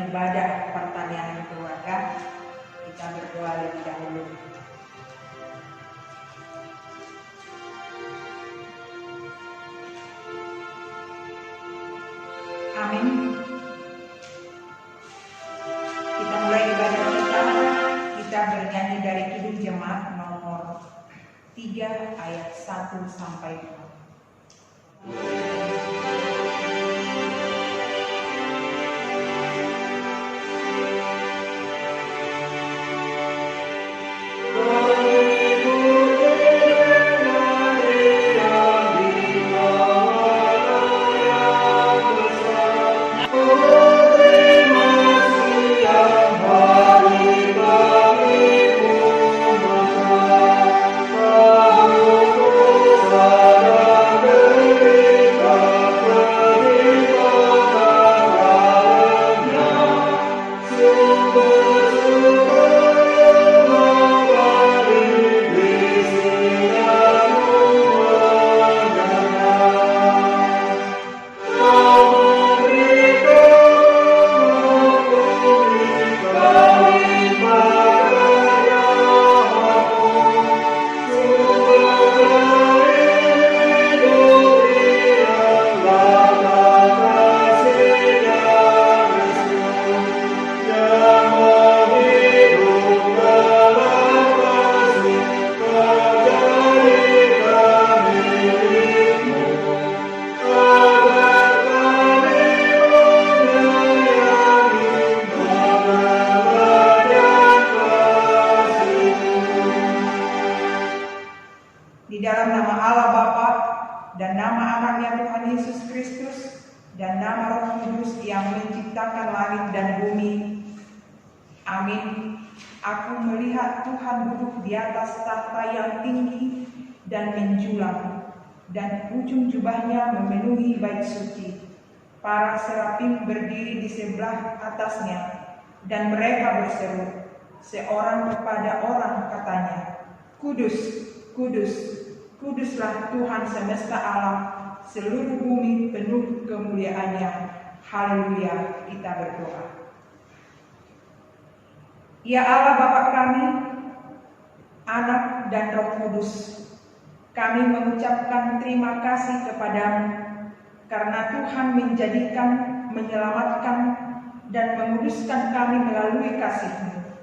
ibadah pertanian keluarga. Kita berdoa lebih dahulu. Amin. Kita mulai ibadah kita. Kita bernyanyi dari Kidung Jemaat nomor 3 ayat 1 sampai 2. Di dalam nama Allah Bapa dan nama Anaknya Tuhan Yesus Kristus dan nama Roh Kudus yang menciptakan langit dan bumi. Amin. Aku melihat Tuhan duduk di atas tahta yang tinggi dan menjulang, dan ujung jubahnya memenuhi bait suci. Para serafim berdiri di sebelah atasnya, dan mereka berseru, seorang kepada orang katanya, Kudus, Kudus, Kuduslah Tuhan semesta alam, seluruh bumi penuh kemuliaan-Nya. Haleluya, kita berdoa. Ya Allah Bapa kami, Anak dan Roh Kudus, kami mengucapkan terima kasih kepadamu karena Tuhan menjadikan, menyelamatkan, dan menguduskan kami melalui kasih-Mu.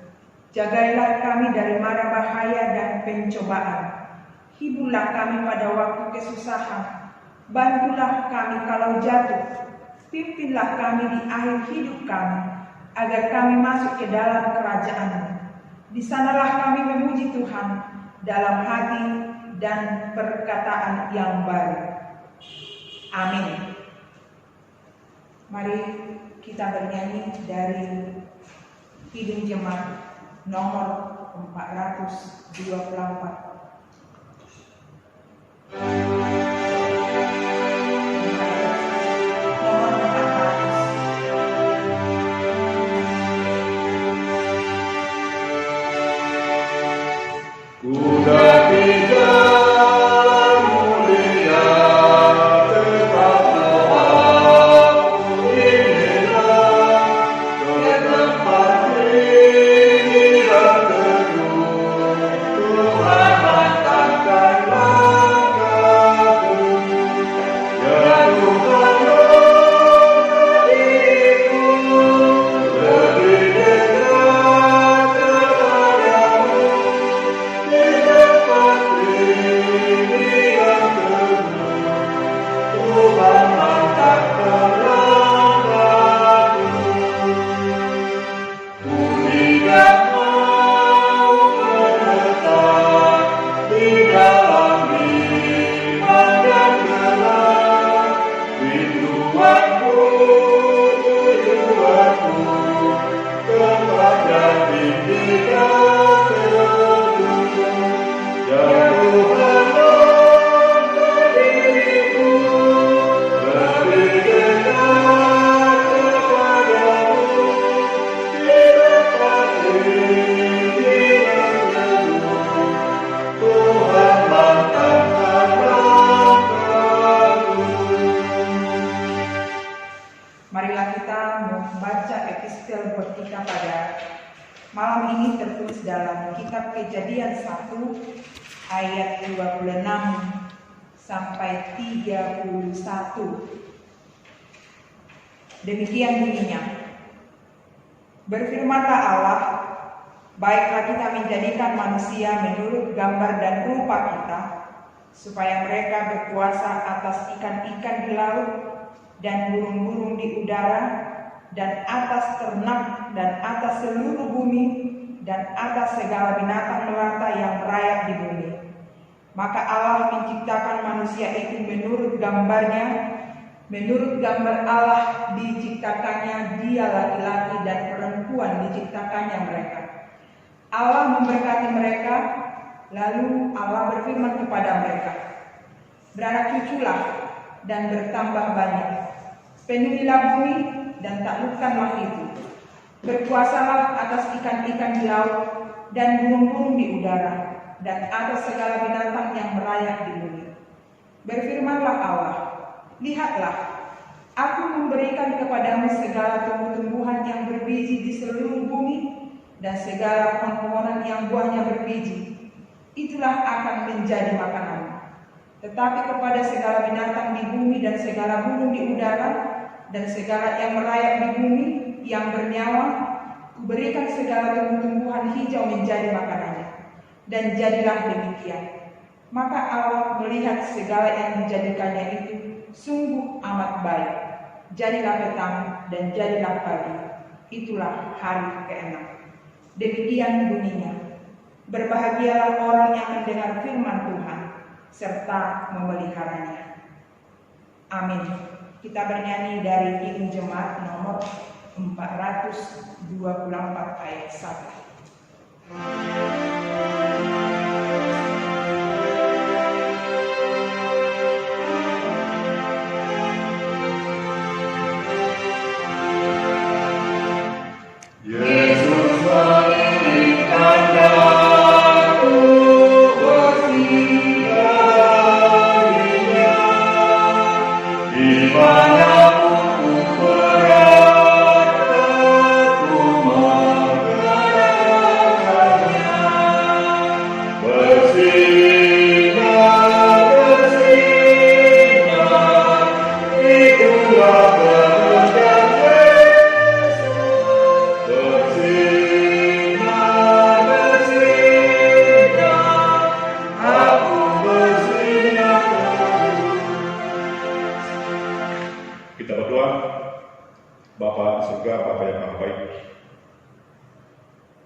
Jagailah kami dari mara bahaya dan pencobaan. Hiburlah kami pada waktu kesusahan. Bantulah kami kalau jatuh. Pimpinlah kami di akhir hidup kami, agar kami masuk ke dalam kerajaan-Mu. Di sanalah kami memuji Tuhan dalam hati dan perkataan yang baru. Amin. Mari kita bernyanyi dari Kidung Jemaat nomor 424. Tuhan Estel buat kita pada malam ini tertulis dalam kitab Kejadian 1 ayat 26 sampai 31. Demikian bunyinya. Berfirmanlah Allah, baiklah kita menjadikan manusia menurut gambar dan rupa kita, supaya mereka berkuasa atas ikan-ikan di laut dan burung-burung di udara, dan atas ternak, dan atas seluruh bumi, dan atas segala binatang melata yang merayap di bumi. Maka Allah menciptakan manusia itu menurut gambarnya, menurut gambar Allah diciptakannya dia, laki-laki dan perempuan diciptakannya mereka. Allah memberkati mereka, lalu Allah berfirman kepada mereka, beranak cuculah dan bertambah banyak, penuhilah bumi dan taklukkanlah itu. Berkuasalah atas ikan-ikan di laut dan burung-burung di udara, dan atas segala binatang yang merayap di bumi. Berfirmanlah Allah, lihatlah, aku memberikan kepadamu segala tumbuh-tumbuhan yang berbiji di seluruh bumi, dan segala pohon-pohonan yang buahnya berbiji. Itulah akan menjadi makananmu. Tetapi kepada segala binatang di bumi dan segala burung di udara, dan segala yang merayap di bumi yang bernyawa, kuberikan segala tumbuh-tumbuhan hijau menjadi makanannya. Dan jadilah demikian. Maka Allah melihat segala yang dijadikannya itu sungguh amat baik. Jadilah petang dan jadilah pagi. Itulah hari ke-6. Demikian bunyinya. Berbahagialah orang yang mendengar firman Tuhan serta memeliharanya. Amin. Kita bernyanyi dari Himne Jemaat nomor 424 ayat 1. Yesus menginginkan aku bersinggahnya dimanapun ku berada, ku mengharapkannya. Bersinggah, bersinggah, itulah kehendak Yesus. Bersinggah, bersinggah, aku bersinggah. Kita berdoa. Bapa di surga, Bapa yang maha baik,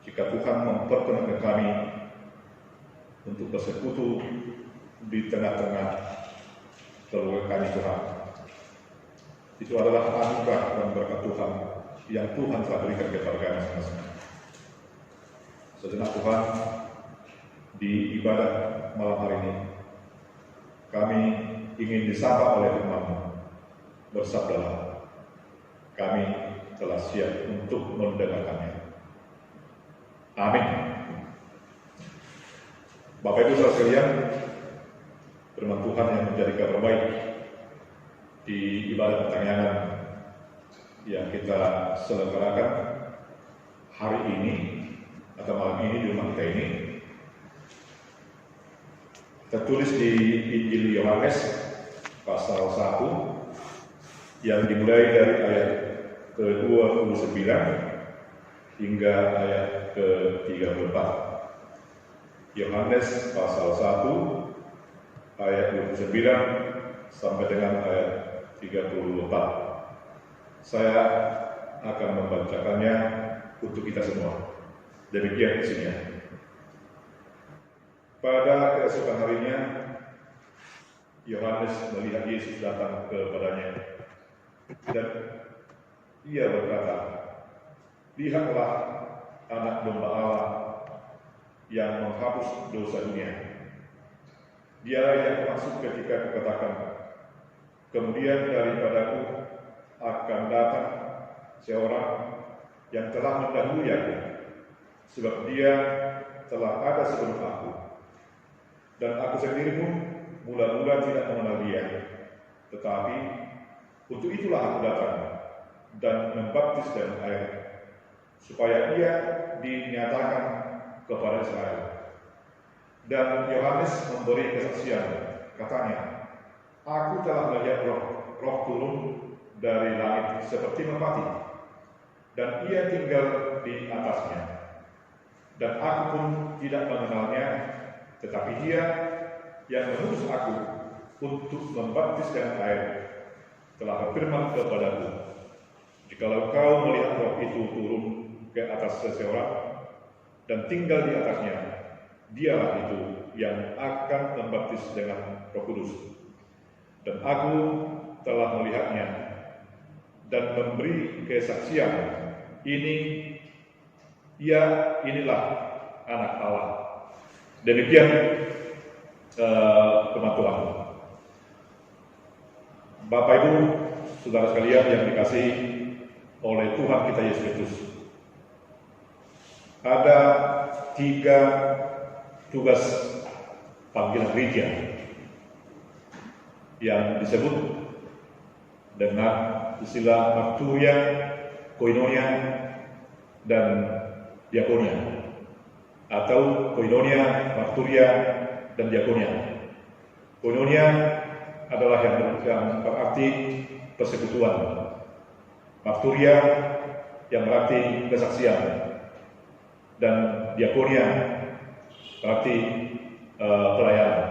jika Tuhan memperkenankan kami untuk bersekutu di tengah-tengah keluarga kami Tuhan, itu adalah anugerah dan berkat Tuhan yang Tuhan telah berikan kepada kami masing-masing. Sejenak Tuhan, di ibadah malam hari ini, kami ingin disapa oleh firman-Mu. Bersabdalah, kami telah siap untuk mendengarkannya. Amin. Bapak Ibu saudara sekalian, firman Tuhan yang menjadi kabar baik di ibadah pertanyaan yang kita selenggarakan hari ini atau malam ini di rumah kita ini tertulis di Injil Yohanes pasal 1 yang dimulai dari ayat ke-29 hingga ayat ke-34. Yohanes pasal 1 ayat 29 sampai dengan ayat 34. Saya akan membacakannya untuk kita semua. Demikian isinya. Pada keesokan harinya, Yohanes melihat Yesus datang kepadanya, dan ia berkata, lihatlah anak domba Allah yang menghapus dosa dunia. Dialah yang masuk ketika kukatakan, kemudian daripadaku akan datang seorang yang telah mendahului aku, sebab dia telah ada sebelum aku, dan aku sendiri pun mula-mula tidak mengenal dia. Tetapi untuk itulah aku datang dan membaptis dengan air, supaya ia dinyatakan kepada Israel. Dan Yohanes memberi kesaksian, katanya, "Aku telah melihat roh turun dari langit seperti merpati, dan ia tinggal di atasnya. Dan aku pun tidak mengenalnya, tetapi dia yang mengutus aku untuk membaptis dengan air telah berfirman kepadaku, jikalau kau melihat roh itu turun ke atas seseorang dan tinggal di atasnya, dialah itu yang akan membaptis dengan Roh Kudus. Dan aku telah melihatnya dan memberi kesaksian, inilah anak Allah." Demikian firman Tuhan. Bapak Ibu, saudara sekalian yang dikasihi oleh Tuhan kita Yesus Kristus, ada 3 tugas panggilan gereja yang disebut dengan istilah marturia, koinonia, dan diakonia, atau koinonia, marturia, dan diakonia. Koinonia adalah yang berarti persekutuan, marturia yang berarti kesaksian, dan diakonia berarti pelayanan.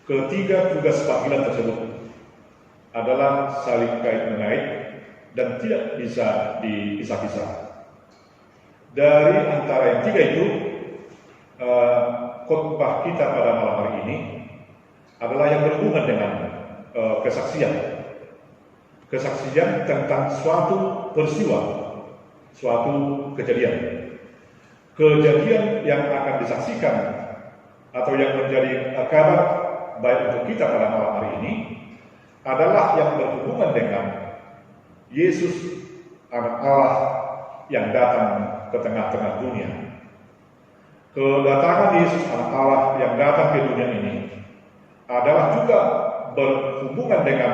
Ketiga tugas panggilan tersebut adalah saling kait-mengait dan tidak bisa dipisah-pisah. Dari antara yang 3 itu, khotbah kita pada malam hari ini adalah yang berhubungan dengan kesaksian. Kesaksian tentang suatu peristiwa, suatu kejadian. Kejadian yang akan disaksikan atau yang menjadi kabar baik untuk kita pada malam hari ini adalah yang berhubungan dengan Yesus, anak Allah yang datang ke tengah-tengah dunia. Kedatangan Yesus, anak Allah yang datang ke dunia ini adalah juga berhubungan dengan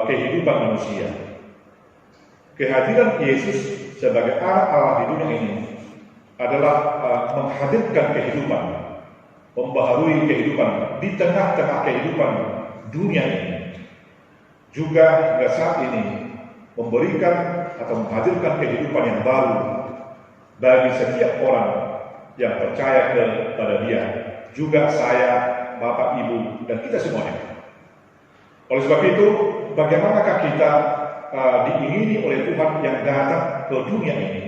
kehidupan manusia. Kehadiran Yesus sebagai anak Allah di dunia ini adalah menghadirkan kehidupan, membaharui kehidupan di tengah-tengah kehidupan dunia ini. Juga hingga saat ini memberikan atau menghadirkan kehidupan yang baru bagi setiap orang yang percaya kepada Dia, juga saya, Bapak, Ibu, dan kita semuanya. Oleh sebab itu, bagaimanakah kita diingini oleh Tuhan yang datang ke dunia ini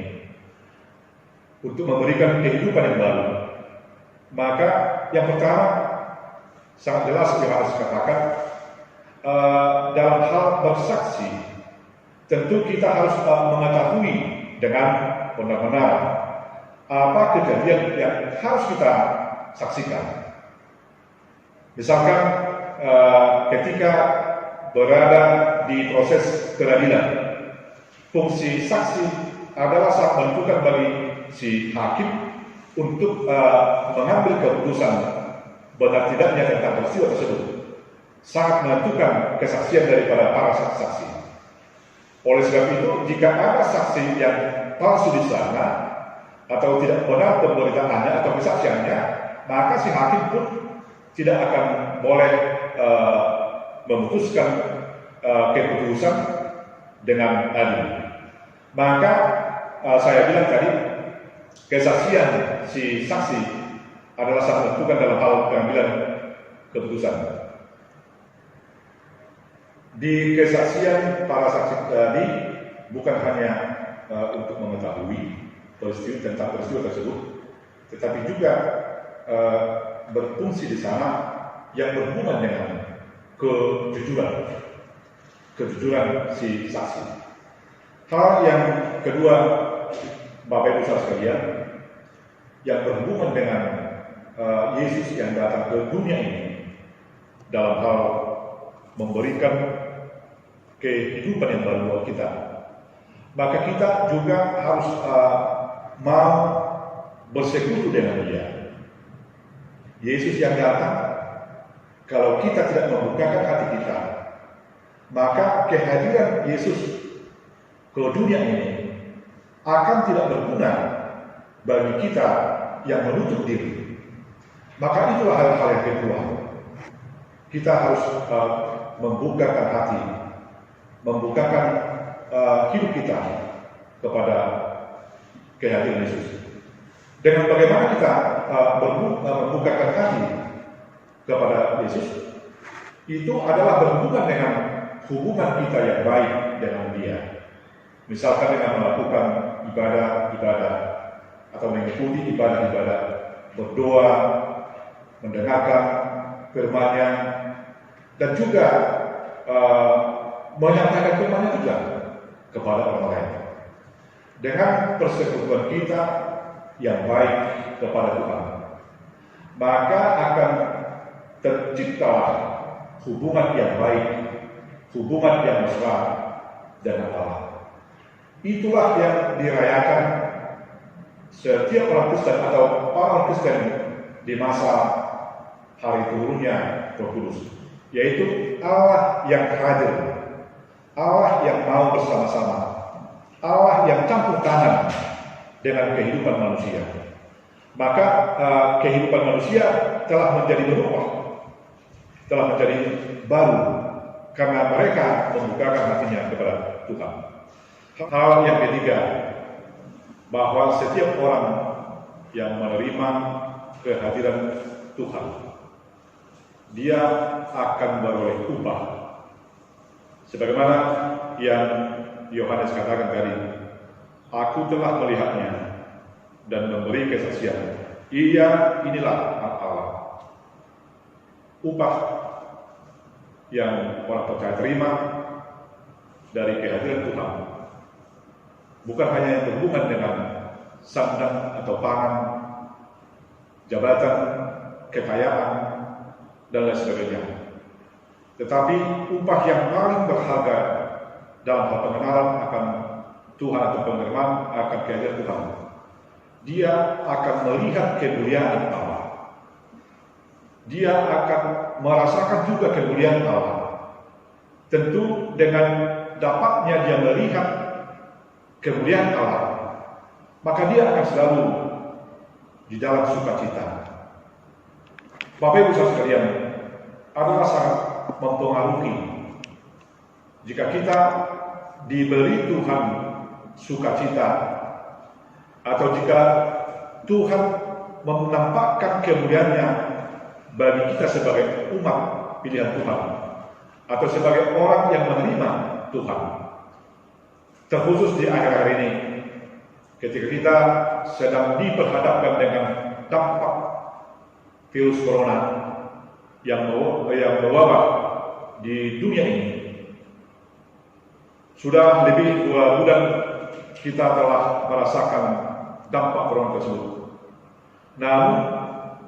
untuk memberikan kehidupan yang baru? Maka yang pertama, sangat jelas yang harus dikatakan, dalam hal bersaksi, tentu kita harus mengetahui dengan benar-benar apa kejadian yang harus kita saksikan. Misalkan ketika berada di proses peradilan, fungsi saksi adalah sangat menentukan bagi si hakim untuk mengambil keputusan benar tidaknya tentang peristiwa tersebut. Sangat menentukan kesaksian daripada para saksi. Oleh sebab itu, jika ada saksi yang palsu di sana atau tidak benar pemberitaannya atau kesaksiannya, maka si hakim pun tidak akan boleh memutuskan keputusan dengan adil. Maka saya bilang tadi, kesaksian si saksi adalah sangat menentukan dalam hal pengambilan keputusan. Di kesaksian para saksi tadi bukan hanya untuk mengetahui tentang peristiwa tersebut, tetapi juga berfungsi di sana yang berhubungan dengan kejujuran si saksi. Hal yang kedua, Bapak Ibu saudara sekalian, yang berhubungan dengan Yesus yang datang ke dunia ini dalam hal memberikan kehidupan yang baru buat kita, maka kita juga harus mau bersekutu dengan Dia. Yesus yang datang, kalau kita tidak membukakan hati kita, maka kehadiran Yesus ke dunia ini akan tidak berguna bagi kita yang menutup diri. Maka itulah hal-hal yang kedua. Kita harus membukakan hati, membukakan hidup kita kepada kehadiran Yesus. Dengan bagaimana kita membukakan hati kepada Yesus, itu adalah berhubungan dengan hubungan kita yang baik dengan Dia. Misalkan dengan melakukan ibadah-ibadah atau mengikuti ibadah-ibadah, berdoa, mendengarkan firman-Nya, dan juga menyampaikan firman-Nya juga kepada orang lain. Dengan persekutuan kita yang baik kepada Tuhan, maka akan terciptalah hubungan yang baik, hubungan yang mesra dengan Allah. Itulah yang dirayakan setiap orang Kristen atau orang Kristen di masa hari turunnya Roh Kudus, yaitu Allah yang hadir, Allah yang mau bersama-sama, Allah yang campur tangan dengan kehidupan manusia. Maka kehidupan manusia telah menjadi berubah, telah menjadi baru, karena mereka membukakan hatinya kepada Tuhan. Hal yang ketiga, bahwa setiap orang yang menerima kehadiran Tuhan, dia akan beroleh upah. Sebagaimana yang Yohanes katakan tadi, aku telah melihatnya dan memberi kesaksian. Inilah hak Allah. Upah yang orang percaya terima dari kehadiran Tuhan bukan hanya yang berhubungan dengan sandang atau pangan, jabatan, kekayaan, dan lain sebagainya, tetapi upah yang paling berharga dalam hal pengenalan akan Tuhan atau penerimaan akan kehadiran Tuhan. Dia akan melihat kemuliaan Allah. Dia akan merasakan juga kemuliaan Allah. Tentu dengan dapatnya dia melihat kemuliaan Allah, maka dia akan selalu di dalam sukacita. Bapak Ibu saudara sekalian, adalah sangat mempengaruhi jika kita diberi Tuhan sukacita, atau jika Tuhan menampakkan kemuliaan-Nya bagi kita sebagai umat pilihan Tuhan, atau sebagai orang yang menerima Tuhan. Terkhusus di akhir-akhir ini, ketika kita sedang diperhadapkan dengan dampak virus corona yang mewabah di dunia ini. Sudah lebih 2 bulan kita telah merasakan dampak corona tersebut. Namun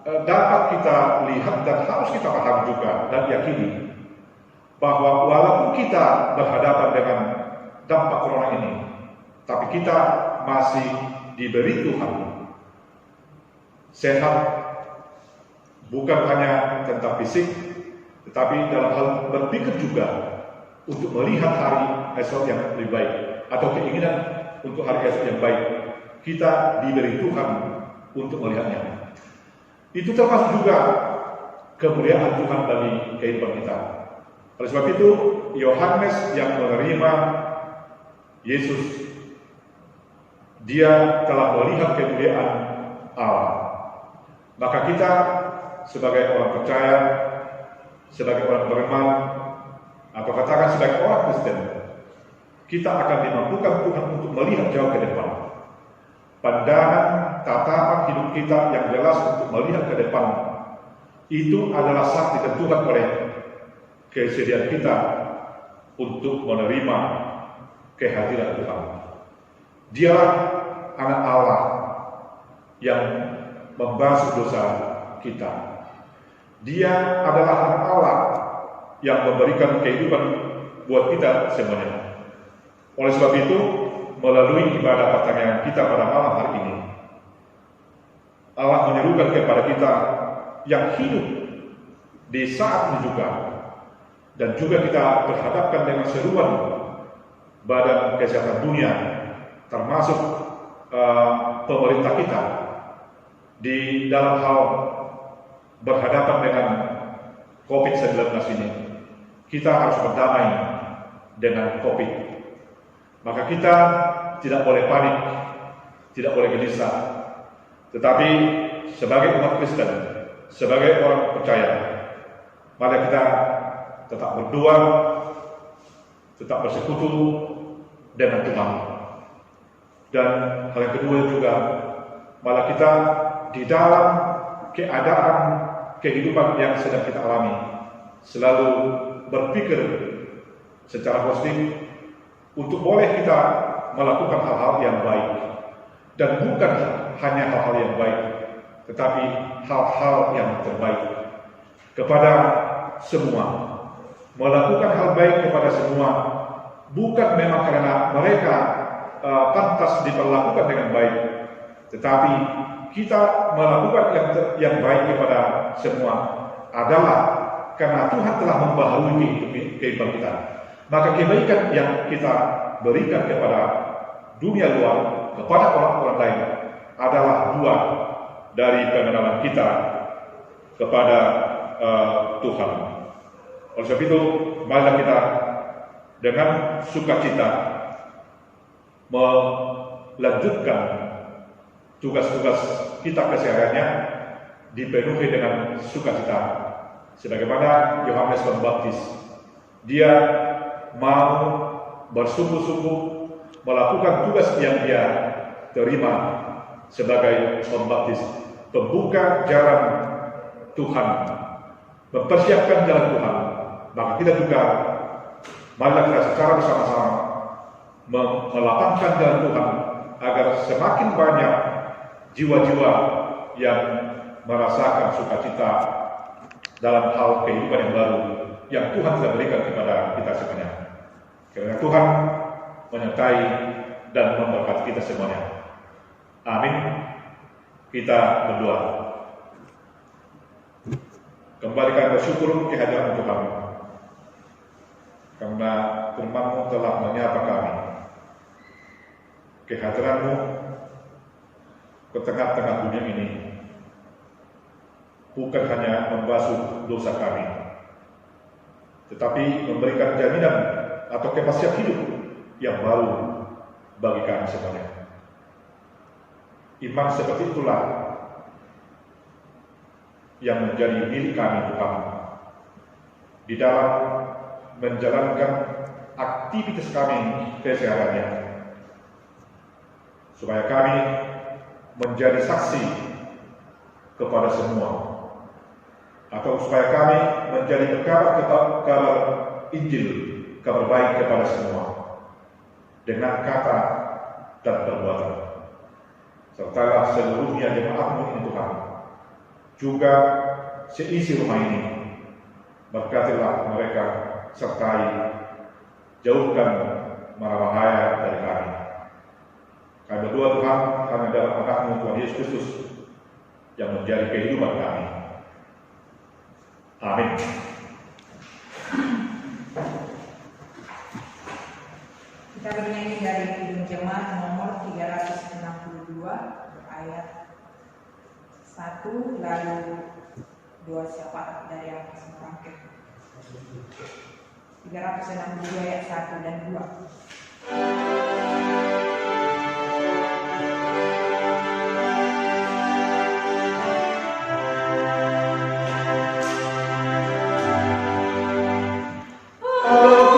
dapat kita lihat dan harus kita pahami juga dan yakini bahwa walaupun kita berhadapan dengan dampak corona ini, tapi kita masih diberi Tuhan sehat, bukan hanya tentang fisik, tetapi dalam hal berpikir juga untuk melihat hari esok yang lebih baik, atau keinginan untuk hari esok yang baik. Kita diberi Tuhan untuk melihatnya. Itu termasuk juga kemuliaan Tuhan bagi kehidupan kita. Oleh sebab itu, Yohanes yang menerima Yesus, dia telah melihat kemuliaan Allah. Maka kita sebagai orang percaya, sebagai orang beriman, atau katakan sebagai orang Kristen, kita akan dimampukan Tuhan untuk melihat jauh ke depan. Pandangan, tatapan hidup kita yang jelas untuk melihat ke depan, itu adalah saat ditentukan oleh kesediaan kita untuk menerima kehadiran Tuhan. Dialah anak Allah yang membasuh dosa kita. Dia adalah anak Allah yang memberikan kehidupan buat kita semuanya. Oleh sebab itu, melalui ibadah pertanyaan kita pada malam hari ini, Allah menyerukan kepada kita yang hidup di saat ini juga, dan juga kita berhadapkan dengan seruan Badan Kesehatan Dunia termasuk pemerintah kita di dalam hal berhadapan dengan COVID-19 ini. Kita harus berdamai dengan COVID. Maka kita tidak boleh panik, tidak boleh gelisah. Tetapi sebagai umat Kristen, sebagai orang percaya, mari kita tetap berdoa, tetap bersekutu dengan Tuhan. Dan hal yang kedua juga, malah kita di dalam keadaan kehidupan yang sedang kita alami, selalu berpikir secara positif untuk boleh kita melakukan hal-hal yang baik. Dan bukan hanya hal-hal yang baik, tetapi hal-hal yang terbaik kepada semua. Melakukan hal baik kepada semua bukan memang karena mereka pantas diperlakukan dengan baik, tetapi kita melakukan yang baik kepada semua adalah karena Tuhan telah membaharui kehidupan kita. Maka kebaikan yang kita berikan kepada dunia luar, kepada orang-orang lain, adalah buah dari pengenalan kita kepada Tuhan. Oleh sebab itu, marilah kita dengan sukacita melanjutkan tugas-tugas kita kesehariannya, dipenuhi dengan sukacita. Sebagaimana Yohanes Pembaptis, dia mau bersungguh-sungguh melakukan tugas yang dia terima sebagai pembaptis, pembuka jalan Tuhan, mempersiapkan jalan Tuhan. Maka kita juga marilah kita secara bersama-sama melapangkan jalan Tuhan agar semakin banyak jiwa-jiwa yang merasakan sukacita dalam hal kehidupan yang baru yang Tuhan telah berikan kepada kita semuanya. Karena Tuhan menyertai dan memberkati kita semuanya. Amin. Kita berdoa. Kembalikan bersyukur kehadiran Tuhan, karena firman-Mu telah menyapa kami. Kehadiran-Mu ke tengah-tengah dunia ini bukan hanya membasuh dosa kami, tetapi memberikan jaminan atau kepastian hidup yang baru bagi kami semuanya. Iman seperti itulah yang menjadi milik kami Tuhan di dalam menjalankan aktivitas kami kesehariannya, supaya kami menjadi saksi kepada semua, atau supaya kami menjadi kabar Injil, kabar baik kepada semua, dengan kata dan perbuatan. Sertalah seluruhnya jemaat-Mu ini Tuhan, juga seisi rumah ini. Berkatilah mereka, sertai, jauhkan mara bahaya dari kami. Kami berdoa Tuhan, hanya dalam anak-Mu Tuhan Yesus Kristus yang menjadi kehidupan kami. Amin. Kita bernyanyi dari Kidung Jemaat nomor 362 ayat 1 lalu 2 syafaat dari yang merangkep. 362 ayat 1 dan 2. Oh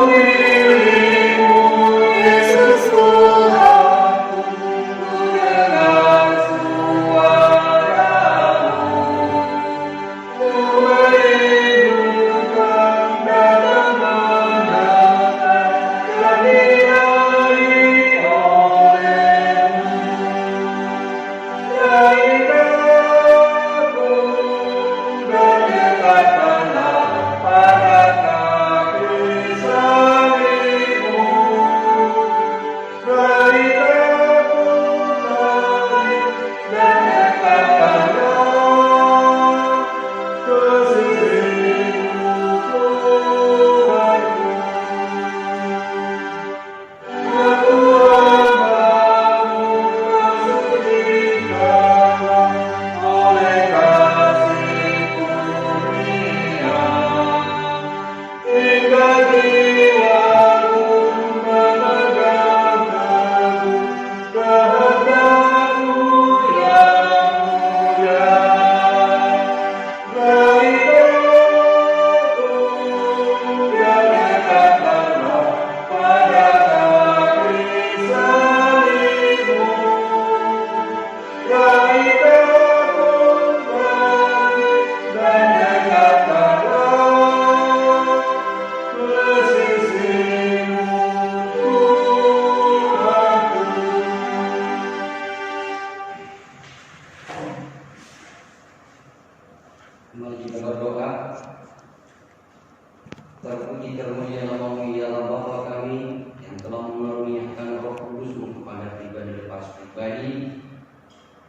kelas pribadi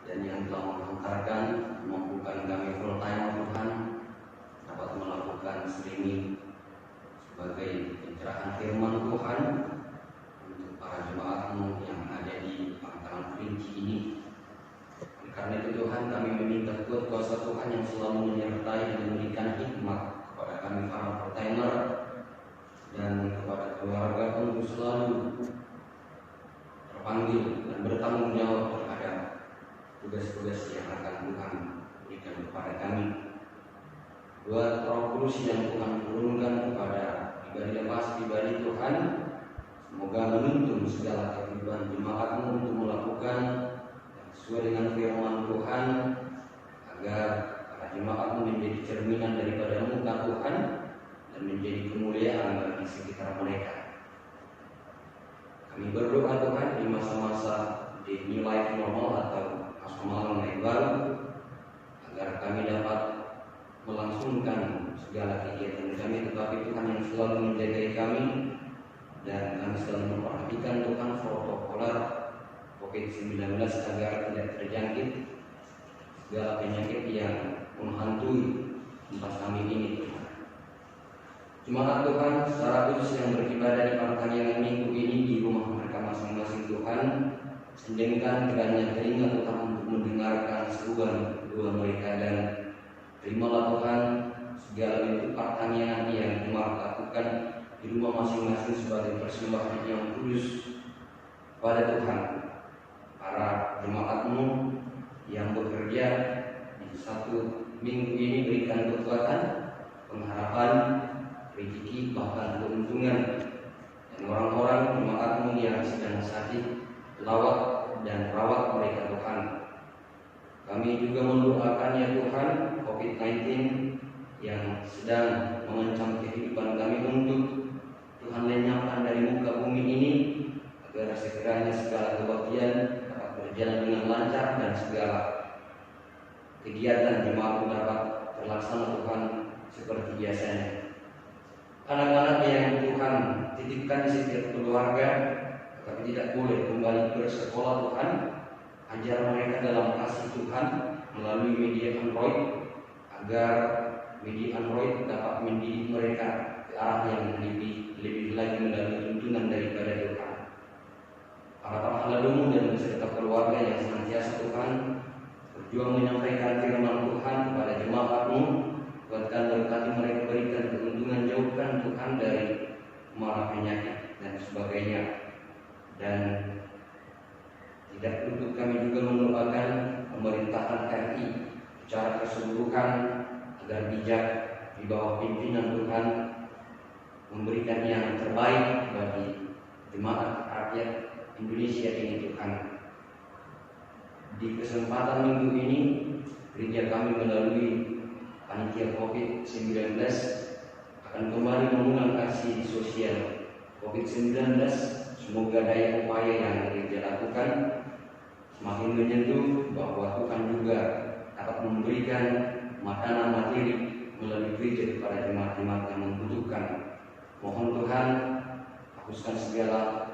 dan yang telah menghantarkan memampukan kami full time Tuhan dapat melakukan streaming sebagai pencerahan firman Tuhan untuk para jemaat-Mu yang ada di Pangkalan Kerinci ini. Karena itu Tuhan, kami meminta kuasa Tuhan yang selalu menyertai dan memberikan hikmat kepada kami para pertainer dan kepada keluarga untuk selalu terpanggil dan bertanggung jawab terhadap tugas-tugas yang akan Tuhan berikan kepada kami. Buat Roh Kudus yang Tuhan turunkan kepada pribadi Tuhan, semoga menuntun segala kehidupan jemaat-Mu untuk melakukan sesuai dengan firman Tuhan, agar para jemaat-Mu menjadi cerminan daripada muka Tuhan dan menjadi kemuliaan bagi sekitar mereka. Kami berdoa Tuhan di masa-masa di new life normal atau masa malam yang baru, agar kami dapat melangsungkan segala kegiatan kami, tetapi Tuhan yang selalu menjaga kami dan kami selalu memperhatikan Tuhan protokoler COVID-19 agar tidak terjangkit segala penyakit yang menghantui tempat kami ini Tuhan. Jemaat Tuhan secara khusus yang beribadah di pertandingan minggu ini di rumah mereka masing-masing Tuhan, sendirikan kiranya telinga Tuhan untuk mendengarkan seruan doa mereka, dan terimalah Tuhan segala bentuk pertanian yang jemaat lakukan di rumah masing-masing sebagai persembahan yang kudus pada Tuhan. Para jemaat-Mu yang bekerja di satu minggu ini, berikan kekuatan, pengharapan, rezeki, bahkan keuntungan, dan orang-orang jemaat-Mu yang sedang sakit, lawat dan rawat mereka Tuhan. Kami juga mendoakan ya Tuhan COVID-19 yang sedang mengancam kehidupan kami untuk Tuhan lenyapkan dari muka bumi ini, agar sekiranya segala kebaktian dapat berjalan dengan lancar dan segala kegiatan jemaat dapat terlaksana Tuhan seperti biasanya. Anak-anak yang Tuhan titipkan di setiap keluarga tetapi tidak boleh kembali bersekolah Tuhan, ajar mereka dalam kasih Tuhan melalui media Android, agar media Android dapat mendidik mereka ke arah yang lebih lagi melalui tuntunan daripada Tuhan. Para pahlawan dan beserta keluarga yang senantiasa Tuhan berjuang menyampaikan firman Tuhan kepada jemaat-Mu, kuatkan berkati mereka, berikan keuntungan, jauhkan Tuhan dari mara penyakit dan sebagainya. Dan tidak luput kami juga mendoakan pemerintahan RI secara keseluruhan agar bijak di bawah pimpinan Tuhan memberikan yang terbaik bagi jemaat rakyat Indonesia ini Tuhan. Di kesempatan minggu ini, gereja kami melalui panitia COVID-19 akan kembali mengulang aksi sosial COVID-19. Semoga daya upaya yang gereja lakukan semakin menyentuh bahwa Tuhan juga dapat memberikan makanan materi melalui gereja kepada jemaat-jemaat yang membutuhkan. Mohon Tuhan hapuskan segala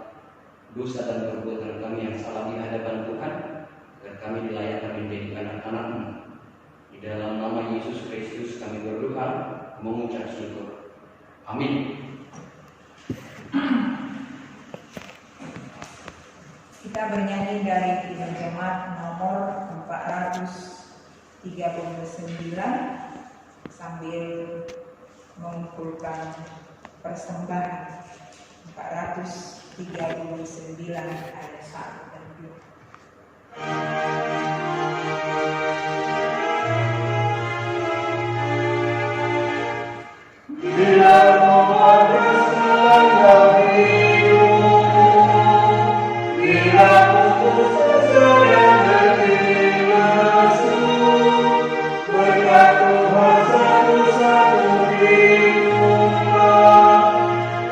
dosa dan perbuatan kami yang salah di hadapan Tuhan, agar kami dilayakkan menjadi anak-anak-Mu. Di dalam nama Yesus Kristus kami berdoa, mengucap syukur. Amin. Kita bernyanyi dari Kidung Jemaat nomor 439 sambil mengumpulkan persembahan 439 ayat 1 dan 2. Bila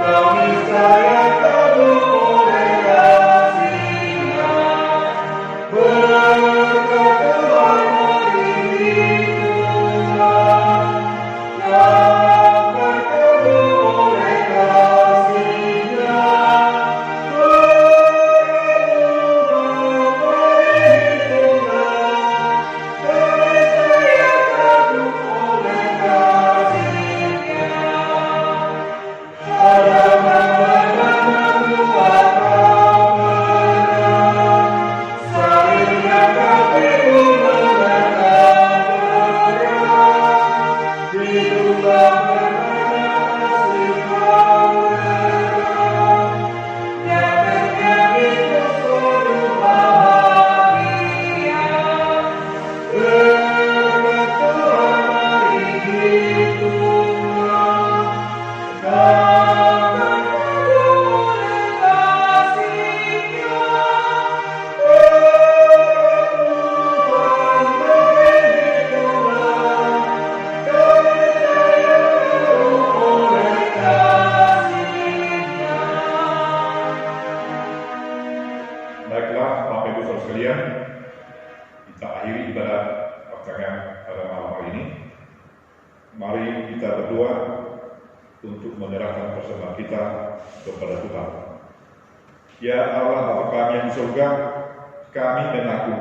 kami saya teguh oleh kasih-Nya. sekalian, kita akhiri ibadah pertengahan pada malam hari ini. Mari kita berdoa untuk menyerahkan persembahan kita kepada Tuhan. Ya Allah Bapa kami yang di surga, kami mengaku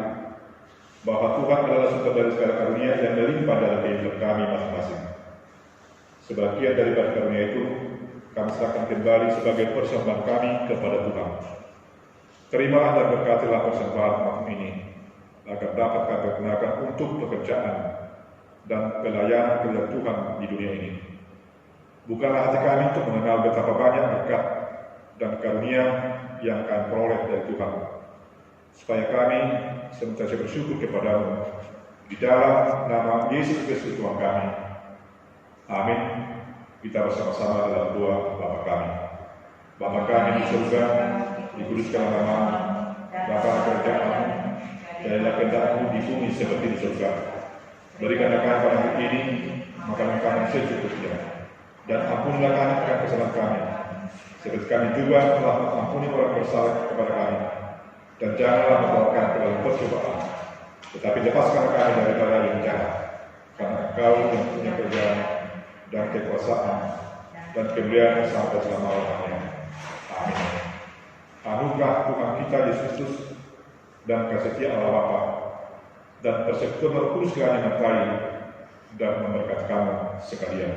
bahwa Tuhan adalah sumber dari segala karunia yang melimpah dalam kehidupan kami masing-masing. Sebagian daripada karunia itu kami serahkan kembali sebagai persembahan kami kepada Tuhan. Terimalah dan berkatilah persembahan malam ini, agar dapat kami gunakan untuk pekerjaan dan pelayanan kerja Tuhan di dunia ini. Bukanlah hati kami untuk mengenal betapa banyak berkat dan karunia yang kami peroleh dari Tuhan, supaya kami senantiasa bersyukur kepadamu di dalam nama Yesus Kristus Tuhan kami. Amin. Kita bersama-sama dalam doa Bapa kami. Bapa kami di surga, dikuduskanlah namamu, datanglah kerajaan-mu, jadilah kehendak-mu di bumi seperti di surga. Berikanlah kami pada hari ini makanan kami secukupnya, dan ampunilah kami akan kesalahan kami, seperti kami juga telah mengampuni orang bersalah kepada kami. Dan janganlah membawa kami ke dalam percobaan, tetapi lepaskan kami daripada yang jahat, karena Engkau yang punya kerajaan dan kekuasaan dan kemuliaan sampai selama-lamanya. Amin. Anugerah Tuhan kita Yesus Kristus dan kasih setia Allah Bapa dan persekutuan Roh Kudus yang menyertai dan memberkati kamu sekalian.